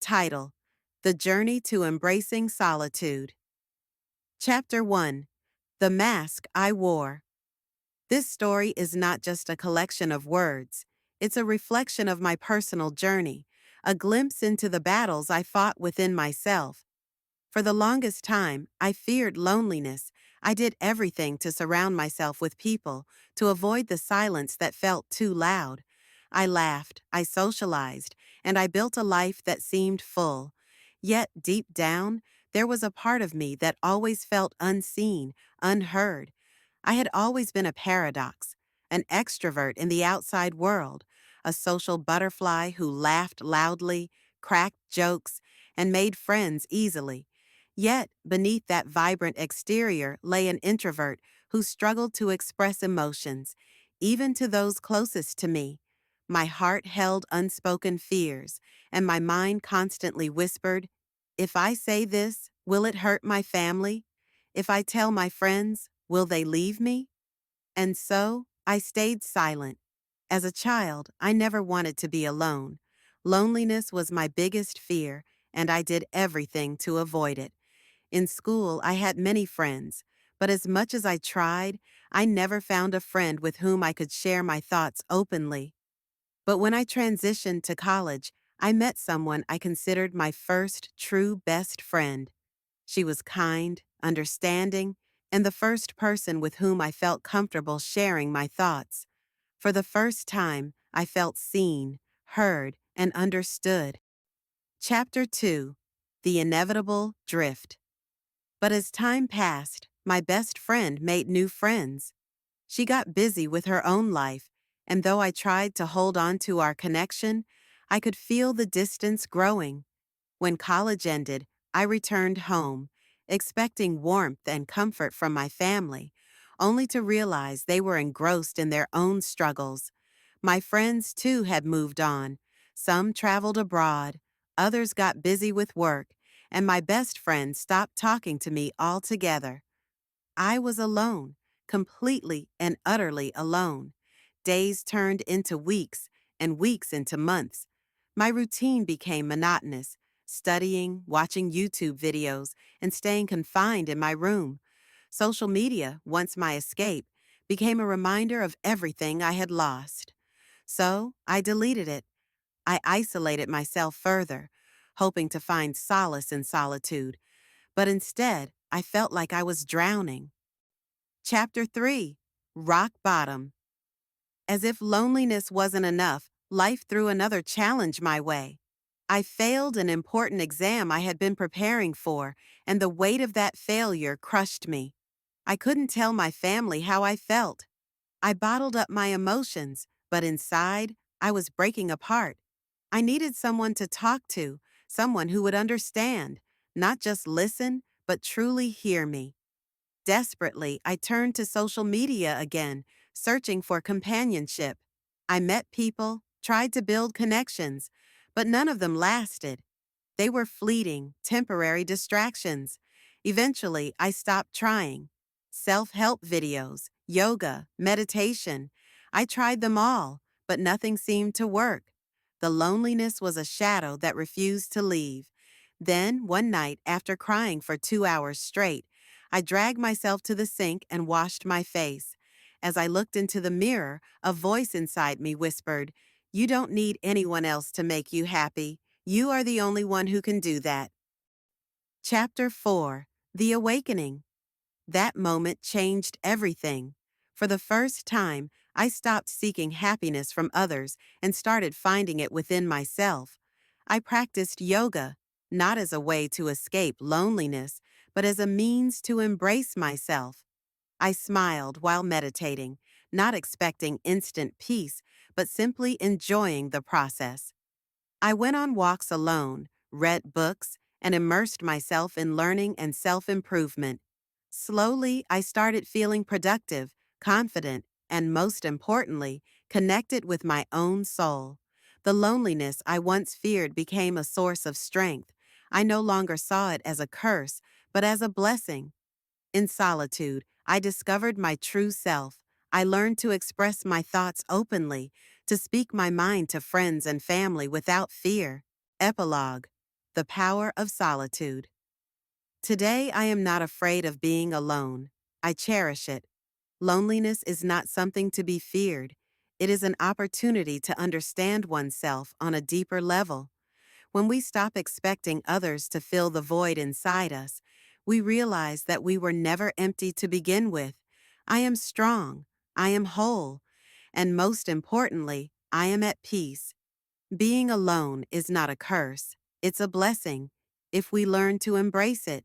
Title: The Journey to Embracing Solitude. Chapter 1: The Mask I Wore. This story is not just a collection of words, it's a reflection of my personal journey, a glimpse into the battles I fought within myself. For the longest time, I feared loneliness. I did everything to surround myself with people, to avoid the silence that felt too loud. I laughed, I socialized, and I built a life that seemed full. Yet, deep down, there was a part of me that always felt unseen, unheard. I had always been a paradox, an extrovert in the outside world, a social butterfly who laughed loudly, cracked jokes, and made friends easily. Yet, beneath that vibrant exterior lay an introvert who struggled to express emotions, even to those closest to me. My heart held unspoken fears, and my mind constantly whispered, "If I say this, will it hurt my family? If I tell my friends, will they leave me?" And so, I stayed silent. As a child, I never wanted to be alone. Loneliness was my biggest fear, and I did everything to avoid it. In school, I had many friends, but as much as I tried, I never found a friend with whom I could share my thoughts openly. But when I transitioned to college, I met someone I considered my first true best friend. She was kind, understanding, and the first person with whom I felt comfortable sharing my thoughts. For the first time, I felt seen, heard, and understood. Chapter 2: The Inevitable Drift. But as time passed, my best friend made new friends. She got busy with her own life, and though I tried to hold on to our connection, I could feel the distance growing. When college ended, I returned home, expecting warmth and comfort from my family, only to realize they were engrossed in their own struggles. My friends, too, had moved on. Some traveled abroad, others got busy with work, and my best friend stopped talking to me altogether. I was alone, completely and utterly alone. Days turned into weeks, and weeks into months. My routine became monotonous, studying, watching YouTube videos, and staying confined in my room. Social media, once my escape, became a reminder of everything I had lost. So I deleted it. I isolated myself further, hoping to find solace in solitude, but instead I felt like I was drowning. Chapter 3: Rock Bottom. As if loneliness wasn't enough, life threw another challenge my way. I failed an important exam I had been preparing for, and the weight of that failure crushed me. I couldn't tell my family how I felt. I bottled up my emotions, but inside, I was breaking apart. I needed someone to talk to, someone who would understand, not just listen, but truly hear me. Desperately, I turned to social media again, searching for companionship. I met people, tried to build connections, but none of them lasted. They were fleeting, temporary distractions. Eventually, I stopped trying. Self-help videos, yoga, meditation. I tried them all, but nothing seemed to work. The loneliness was a shadow that refused to leave. Then, one night, after crying for 2 hours straight, I dragged myself to the sink and washed my face. As I looked into the mirror, a voice inside me whispered, "You don't need anyone else to make you happy. You are the only one who can do that." Chapter 4: The Awakening. That moment changed everything. For the first time, I stopped seeking happiness from others and started finding it within myself. I practiced yoga, not as a way to escape loneliness, but as a means to embrace myself. I smiled while meditating, not expecting instant peace, but simply enjoying the process. I went on walks alone, read books, and immersed myself in learning and self-improvement. Slowly, I started feeling productive, confident, and most importantly, connected with my own soul. The loneliness I once feared became a source of strength. I no longer saw it as a curse, but as a blessing. In solitude, I discovered my true self. I learned to express my thoughts openly, to speak my mind to friends and family without fear. Epilogue. The power of solitude. Today I am not afraid of being alone. I cherish it. Loneliness is not something to be feared. It is an opportunity to understand oneself on a deeper level. When we stop expecting others to fill the void inside us, we realize that we were never empty to begin with. I am strong. I am whole. And most importantly, I am at peace. Being alone is not a curse. It's a blessing if we learn to embrace it.